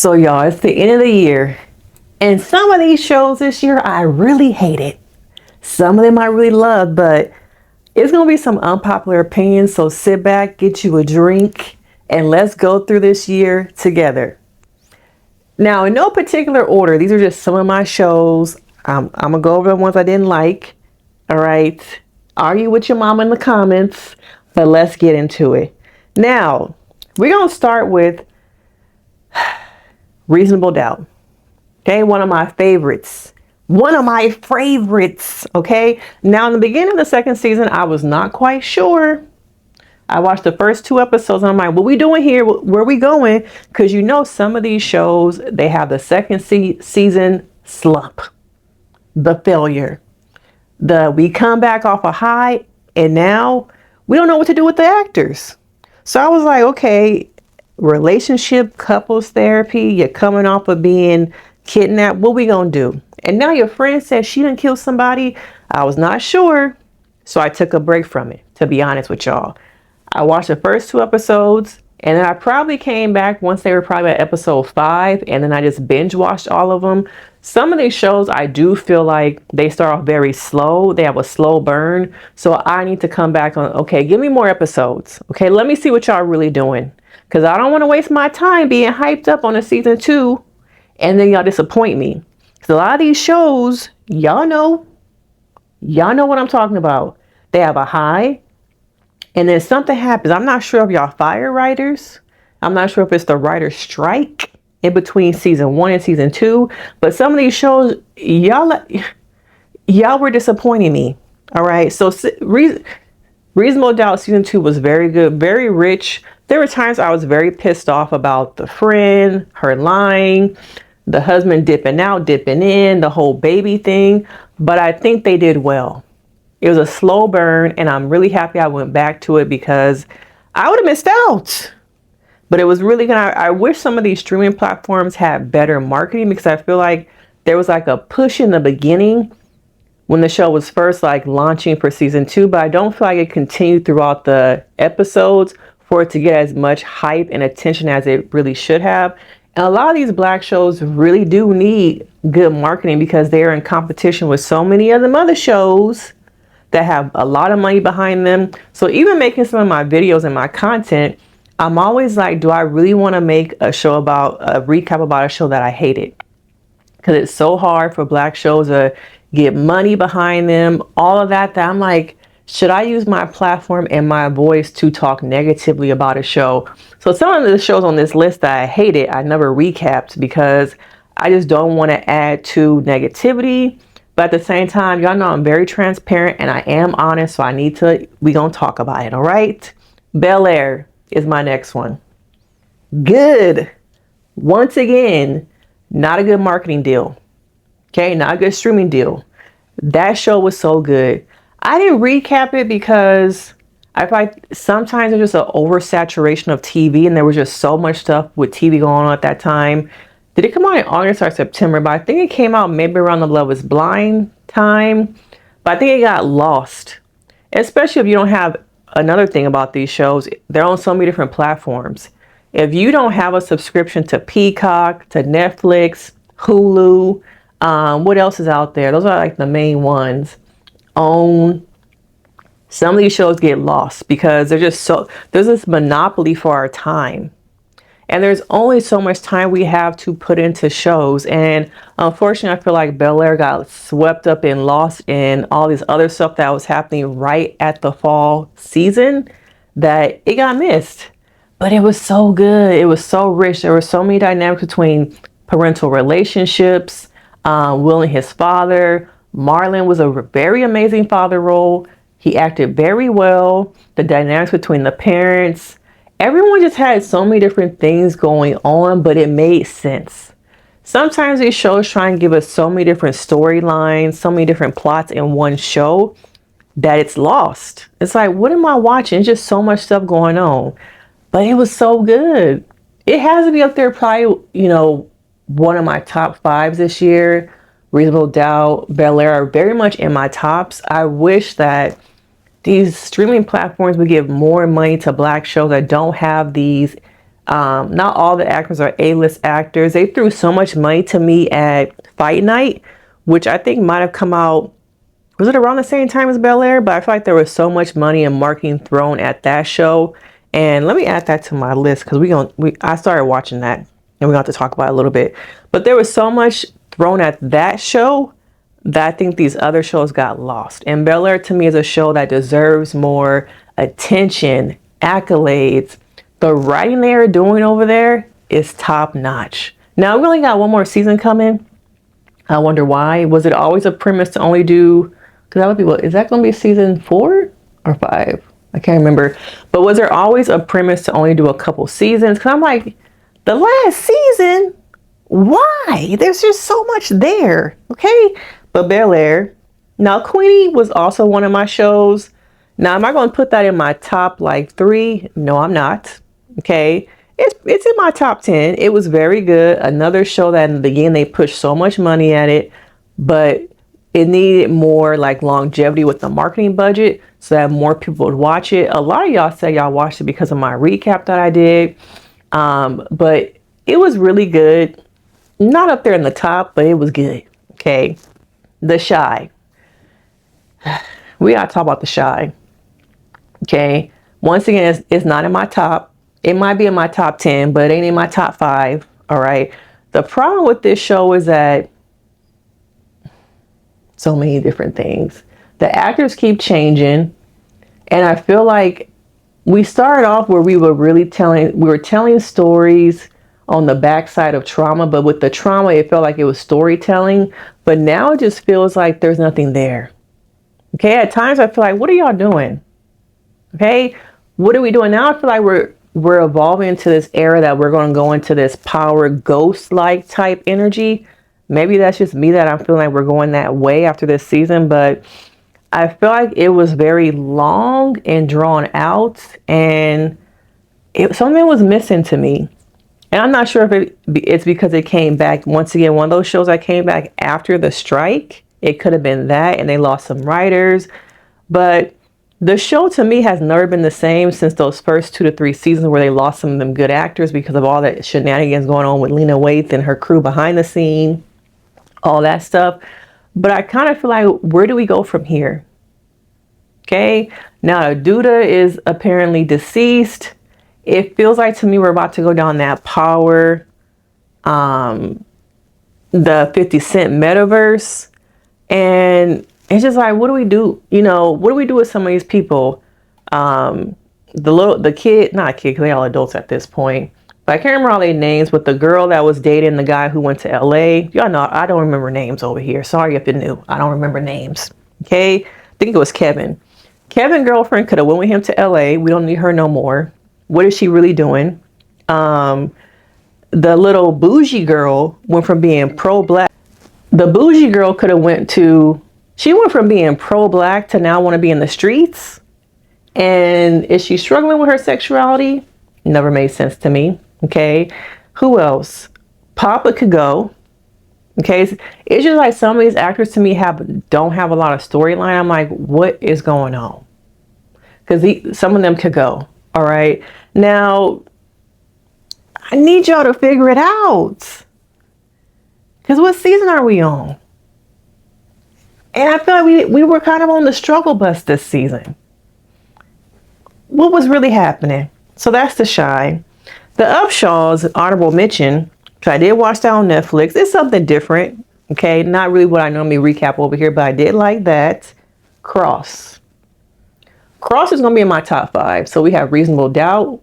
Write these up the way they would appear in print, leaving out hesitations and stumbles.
So y'all, it's the end of the year, and some of these shows this year I really hated. Some of them I really love, but it's gonna be some unpopular opinions. So sit back, get you a drink, and let's go through this year together. Now, in no particular order, these are just some of my shows. I'm gonna go over the ones I didn't like. All right, argue with your mama in the comments, but let's get into it. Now, we're gonna start with Reasonable Doubt. Okay, one of my favorites. One of my favorites. Okay, now in the beginning of the second season, I was not quite sure. I watched the first two episodes and I'm like, what we doing here? Where are we going? Because you know, some of these shows, they have the second season slump, the failure, the we come back off a high and now we don't know what to do with the actors. So I was like, okay, relationship, couples therapy, you're coming off of being kidnapped. What we gonna do? And now your friend said she didn't kill somebody. I was not sure. So I took a break from it, to be honest with y'all. I watched the first two episodes and then I probably came back once they were probably at episode 5, and then I just binge watched all of them. Some of these shows I do feel like they start off very slow. They have a slow burn. So I need to come back on, okay, give me more episodes. Okay, let me see what y'all really doing. Because I don't want to waste my time being hyped up on a season 2 and then y'all disappoint me. Because a lot of these shows, y'all know what I'm talking about. They have a high and then something happens. I'm not sure if y'all fire writers. I'm not sure if it's the writer's strike in between season 1 and season 2. But some of these shows, y'all were disappointing me. All right. So Reasonable Doubt season 2 was very good, very rich. There were times I was very pissed off about the friend, her lying, the husband dipping out, dipping in, the whole baby thing. But I think they did well. It was a slow burn, and I'm really happy I went back to it because I would have missed out. But it was really good. I wish some of these streaming platforms had better marketing because I feel like there was like a push in the beginning when the show was first like launching for season 2, but I don't feel like it continued throughout the episodes for it to get as much hype and attention as it really should have. And a lot of these black shows really do need good marketing because they're in competition with so many of them other shows that have a lot of money behind them. So even making some of my videos and my content, I'm always like, do I really want to make a recap about a show that I hated? Because it's so hard for black shows to get money behind them, all of that I'm like, should I use my platform and my voice to talk negatively about a show? So some of the shows on this list that I hated, I never recapped because I just don't want to add to negativity. But at the same time, y'all know I'm very transparent and I am honest, so we gonna talk about it, all right? Bel Air is my next one. Good. Once again, not a good marketing deal. Okay, not a good streaming deal. That show was so good. I didn't recap it because I feel like sometimes there's just an oversaturation of TV and there was just so much stuff with TV going on at that time. Did it come out in August or September? But I think it came out maybe around the Love is Blind time. But I think it got lost. Especially if you don't have another thing about these shows. They're on so many different platforms. If you don't have a subscription to Peacock, to Netflix, Hulu, what else is out there? Those are like the main ones. Some of these shows get lost because there's this monopoly for our time. And there's only so much time we have to put into shows. And unfortunately, I feel like Bel Air got swept up and lost in all this other stuff that was happening right at the fall season that it got missed. But it was so good. It was so rich. There were so many dynamics between parental relationships, Will and his father. Marlon was a very amazing father role. He acted very well. The dynamics between the parents. Everyone just had so many different things going on, but it made sense. Sometimes these shows try and give us so many different storylines, so many different plots in one show that it's lost. It's like, what am I watching? It's just so much stuff going on. But it was so good. It has to be up there probably, one of my top 5s this year. Reasonable Doubt, Bel Air are very much in my tops. I wish that these streaming platforms would give more money to black shows that don't have these Not all the actors are A-list actors. They threw so much money to me at Fight Night, which I think might have come out, was it around the same time as Bel Air? But I feel like there was so much money and marketing thrown at that show. And let me add that to my list because I started watching that and we're going to have to talk about it a little bit. But there was so much thrown at that show that I think these other shows got lost. And Bel Air to me is a show that deserves more attention, accolades. The writing they are doing over there is top notch. Now we only got one more season coming. I wonder why. Was it always a premise to only do, because that would be what, is that going to be season 4 or 5? I can't remember. But was there always a premise to only do a couple seasons? Because I'm like, the last season, why? There's just so much there. Okay. But Bel Air. Now, Queenie was also one of my shows. Now, am I going to put that in my top like 3? No, I'm not. Okay. It's in my top 10. It was very good. Another show that in the beginning they pushed so much money at it, but it needed more like longevity with the marketing budget so that more people would watch it. A lot of y'all say y'all watched it because of my recap that I did. But it was really good. Not up there in the top, but it was good. Okay. The Shy. We gotta talk about The Shy. Okay. Once again, it's not in my top. It might be in my top 10, but it ain't in my top 5. All right. The problem with this show is that so many different things. The actors keep changing. And I feel like we started off where we were telling stories on the backside of trauma, but with the trauma, it felt like it was storytelling. But now it just feels like there's nothing there. Okay. At times I feel like, what are y'all doing? Okay. What are we doing now? I feel like we're evolving into this era that we're going to go into this power ghost-like type energy. Maybe that's just me that I'm feeling like we're going that way after this season, but I feel like it was very long and drawn out and something was missing to me. And I'm not sure if it's because it came back, once again, one of those shows that came back after the strike. It could have been that and they lost some writers, but the show to me has never been the same since those first 2 to 3 seasons where they lost some of them good actors because of all that shenanigans going on with Lena Waithe and her crew behind the scene, all that stuff. But I kind of feel like, where do we go from here? Okay. Now, Duda is apparently deceased. It feels like to me we're about to go down that power, the 50 Cent metaverse. And it's just like, what do we do? You know, what do we do with some of these people? The kid, not kid, because they all adults at this point. But I can't remember all their names. But the girl that was dating the guy who went to LA, y'all know, I don't remember names over here. Sorry if you're new. I don't remember names. Okay. I think it was Kevin. Kevin's girlfriend could have went with him to LA. We don't need her no more. What is she really doing? The little bougie girl went from being pro-black. The bougie girl could have she went from being pro-black to now want to be in the streets. And is she struggling with her sexuality? Never made sense to me. Okay. Who else? Papa could go. Okay. It's just like some of these actors to me don't have a lot of storyline. I'm like, what is going on? Because some of them could go. All right. Now, I need y'all to figure it out. Because what season are we on? And I feel like we were kind of on the struggle bus this season. What was really happening? So that's The Shy. The Upshaws, honorable mention, because I did watch that on Netflix. It's something different. Okay, not really what I normally recap over here, but I did like that. Cross. Cross is going to be in my top 5. So we have Reasonable Doubt,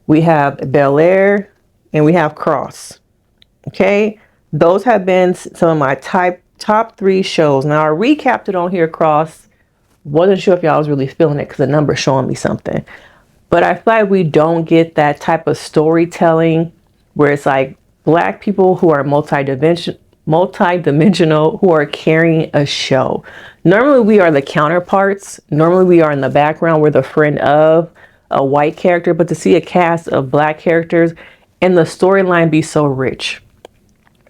we have Bel Air, and we have Cross. Okay, those have been some of my top 3 shows. Now I recapped it on here. Cross, wasn't sure if y'all was really feeling it because the number's showing me something, but I feel like we don't get that type of storytelling where it's like black people who are multi-dimensional who are carrying a show. Normally we are the counterparts. Normally we are in the background. We're the friend of a white character, but to see a cast of black characters and the storyline be so rich.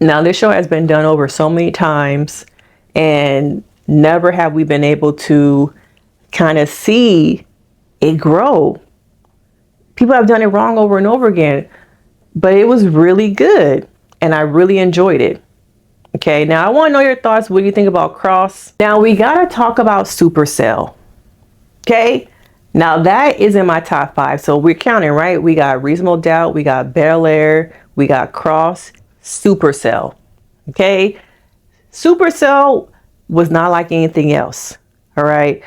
Now, this show has been done over so many times and never have we been able to kind of see it grow. People have done it wrong over and over again. but it was really good and I really enjoyed it. Okay, now I want to know your thoughts. What do you think about Cross? Now we got to talk about Supercell. Okay, now that is in my top 5. So we're counting, right? We got Reasonable Doubt, we got Bel Air, we got Cross, Supercell. Okay, Supercell was not like anything else. All right.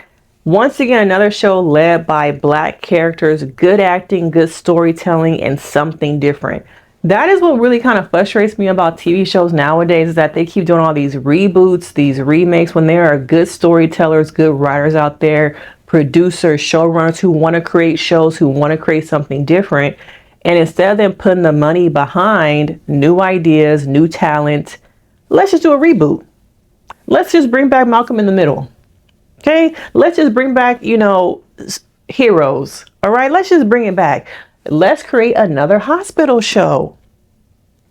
Once again, another show led by Black characters, good acting, good storytelling, and something different. That is what really kind of frustrates me about TV shows nowadays, is that they keep doing all these reboots, these remakes, when there are good storytellers, good writers out there, producers, showrunners who want to create shows, who want to create something different. And instead of them putting the money behind new ideas, new talent, let's just do a reboot. Let's just bring back Malcolm in the Middle. Okay, let's just bring back, heroes. All right, let's just bring it back. Let's create another hospital show.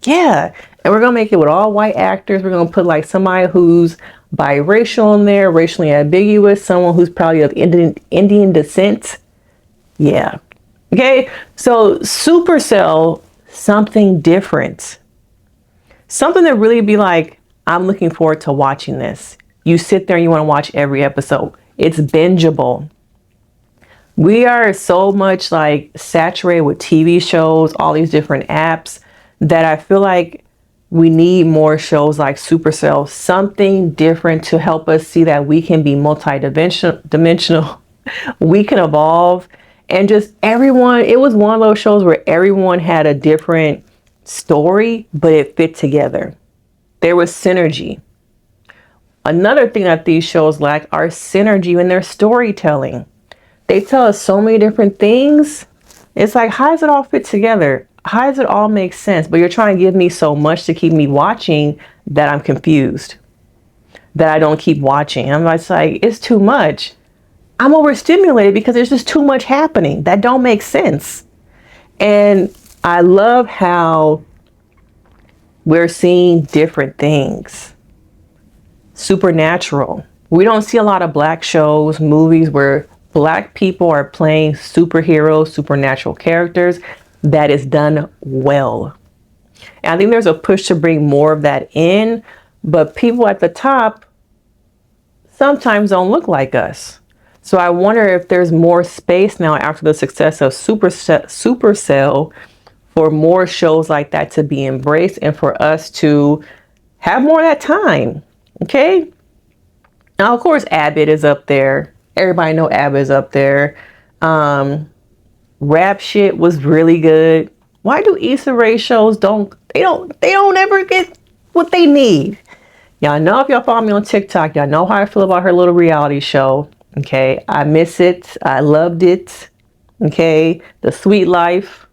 Yeah, and we're gonna make it with all white actors. We're gonna put like somebody who's biracial in there, racially ambiguous, someone who's probably of Indian descent. Yeah. Okay, so Supercell, something different. Something that really be like, I'm looking forward to watching this. You sit there and you want to watch every episode. It's bingeable. We are so much like saturated with TV shows, all these different apps, that I feel like we need more shows like Supercell, something different to help us see that we can be multi-dimensional, we can evolve, and just everyone, it was one of those shows where everyone had a different story, but it fit together. There was synergy. Another thing that these shows lack are synergy in their storytelling. They tell us so many different things. It's like, how does it all fit together? How does it all make sense? But you're trying to give me so much to keep me watching that I'm confused, that I don't keep watching. I'm just like, it's too much. I'm overstimulated because there's just too much happening that don't make sense. And I love how we're seeing different things. Supernatural. We don't see a lot of Black shows, movies where Black people are playing superheroes, supernatural characters. That is done well. And I think there's a push to bring more of that in, but people at the top sometimes don't look like us. So I wonder if there's more space now after the success of Supercell for more shows like that to be embraced and for us to have more of that time. Okay. Now, of course, Abbott is up there. Everybody know Abbott is up there. Rap shit was really good. Why do Issa Rae shows don't ever get what they need? Y'all know, if y'all follow me on TikTok, y'all know how I feel about her little reality show. Okay. I miss it. I loved it. Okay. The Sweet Life.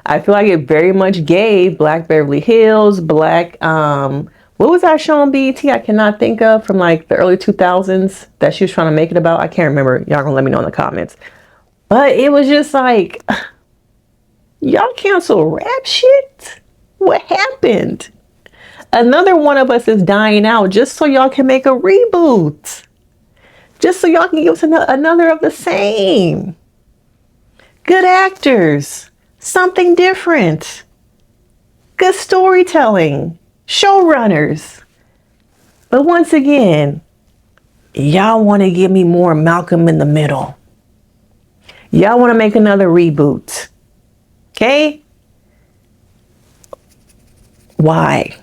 I feel like it very much gave Black Beverly Hills, Black, what was that show on BET I cannot think of from like the early 2000s that she was trying to make it about? I can't remember. Y'all gonna let me know in the comments. But it was just like, y'all cancel rap shit? What happened? Another one of us is dying out just so y'all can make a reboot. Just so y'all can give us another of the same. Good actors. Something different. Good storytelling. Showrunners. But once again, y'all want to give me more Malcolm in the Middle. Y'all want to make another reboot. Okay? Why?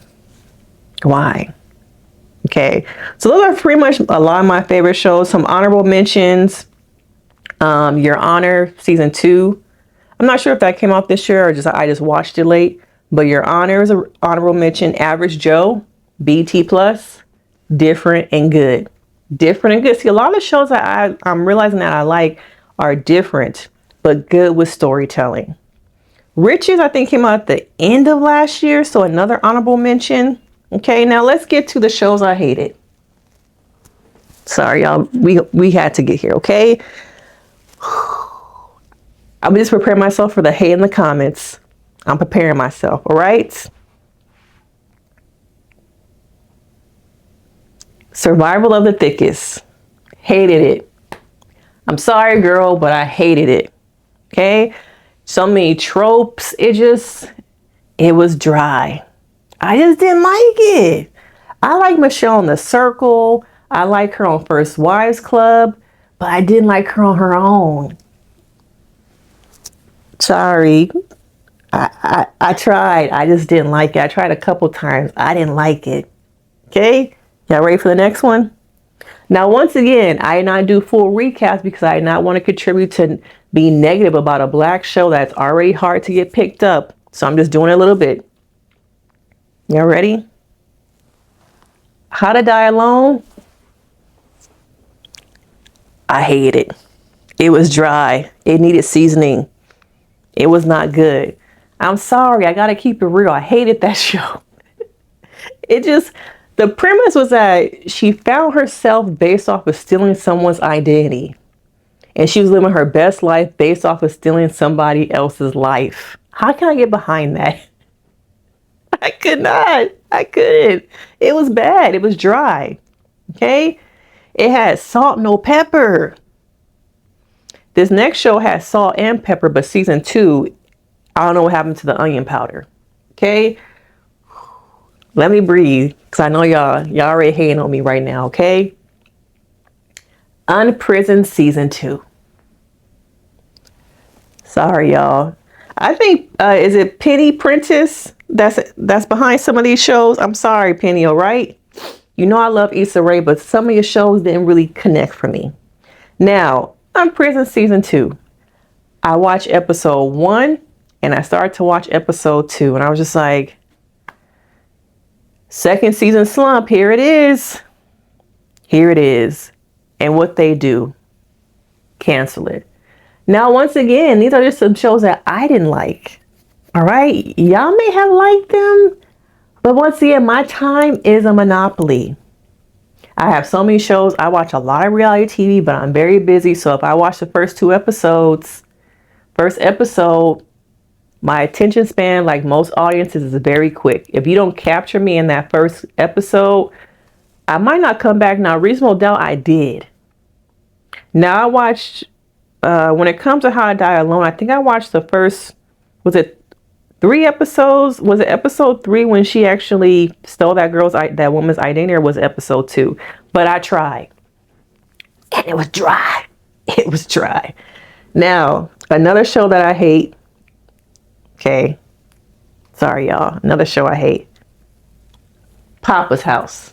Okay. So those are pretty much a lot of my favorite shows. Some honorable mentions. Your Honor, season 2. I'm not sure if that came out this year or I just watched it late. But Your Honor is an honorable mention. Average Joe, BT Plus, different and good. Different and good. See, a lot of the shows that I'm realizing that I like are different, but good with storytelling. Riches, I think, came out at the end of last year, so another honorable mention. Okay, now let's get to the shows I hated. Sorry, y'all. We had to get here, okay? I'm just preparing myself for the hate in the comments. I'm preparing myself, all right? Survival of the Thickest. Hated it. I'm sorry, girl, but I hated it. Okay? So many tropes. It was dry. I just didn't like it. I like Michelle in The Circle. I like her on First Wives Club, but I didn't like her on her own. Sorry. I tried. I just didn't like it. I tried a couple times. I didn't like it. Okay? Y'all ready for the next one? Now, once again, I did not do full recaps because I did not want to contribute to be negative about a black show that's already hard to get picked up. So I'm just doing a little bit. Y'all ready? How to Die Alone? I hated it. It was dry. It needed seasoning. It was not good. I'm sorry. I got to keep it real. I hated that show. The premise was that she found herself based off of stealing someone's identity. And she was living her best life based off of stealing somebody else's life. How can I get behind that? I could not. I couldn't. It was bad. It was dry. Okay? It had salt, no pepper. This next show has salt and pepper, but season 2, I don't know what happened to the onion powder. Okay? Let me breathe, because I know y'all already hating on me right now, okay? Unprisoned season 2. Sorry, y'all. I think, is it Penny Prentice that's behind some of these shows? I'm sorry, Penny, all right? You know I love Issa Rae, but some of your shows didn't really connect for me. Now, Unprisoned season 2. I watched episode 1, and I started to watch episode 2, and I was just like, second season slump, here it is. Here it is. And what they do, cancel it. Now, once again, these are just some shows that I didn't like. All right. Y'all may have liked them, but once again, my time is a monopoly. I have so many shows. I watch a lot of reality TV, but I'm very busy. So if I watch the first episode, my attention span, like most audiences, is very quick. If you don't capture me in that first episode, I might not come back. Now, reasonable doubt, I did. Now, I watched, when it comes to How to Die Alone, I think I watched the first, was it 3 episodes? Was it episode 3 when she actually stole that woman's identity, or was it episode 2? But I tried. And it was dry. It was dry. Now, another show that I hate. Okay. Sorry, y'all. Another show I hate. Papa's House.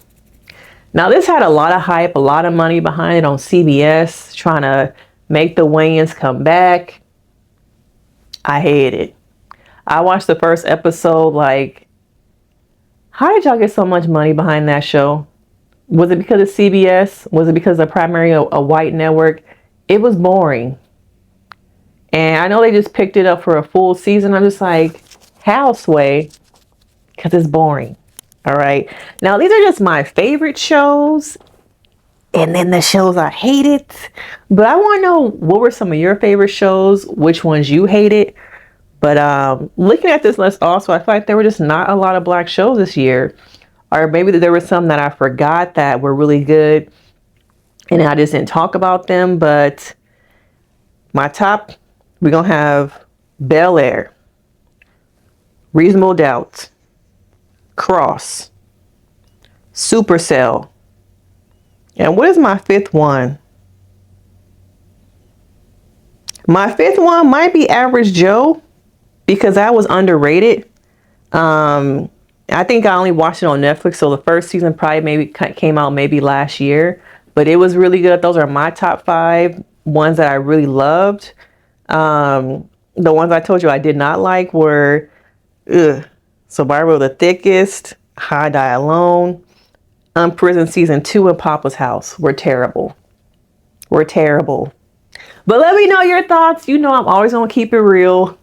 Now, this had a lot of hype, a lot of money behind it on CBS, trying to make the Wayans come back. I hated it. I watched the first episode, like, how did y'all get so much money behind that show? Was it because of CBS? Was it because of primarily a white network? It was boring. And I know they just picked it up for a full season. I'm just like, how, Sway? Because it's boring. All right. Now, these are just my favorite shows. And then the shows I hated. But I want to know, what were some of your favorite shows? Which ones you hated? But looking at this list also, I feel like there were just not a lot of black shows this year. Or maybe there were some that I forgot that were really good. And I just didn't talk about them. But my top, we're going to have Bel Air, Reasonable Doubt, Cross, Supercell. And what is my 5th one? My 5th one might be Average Joe, because that was underrated. I think I only watched it on Netflix, so the first season probably maybe came out maybe last year, but it was really good. Those are my top 5 ones that I really loved. The ones I told you I did not like were Survivor of the Thickest, How to Die Alone, Unprisoned season 2, and Papa's House. Were terrible. Were terrible. But let me know your thoughts. You know I'm always gonna keep it real.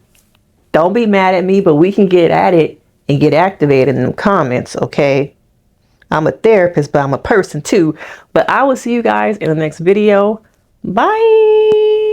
Don't be mad at me, but we can get at it and get activated in the comments, okay? I'm a therapist, but I'm a person too. But I will see you guys in the next video. Bye.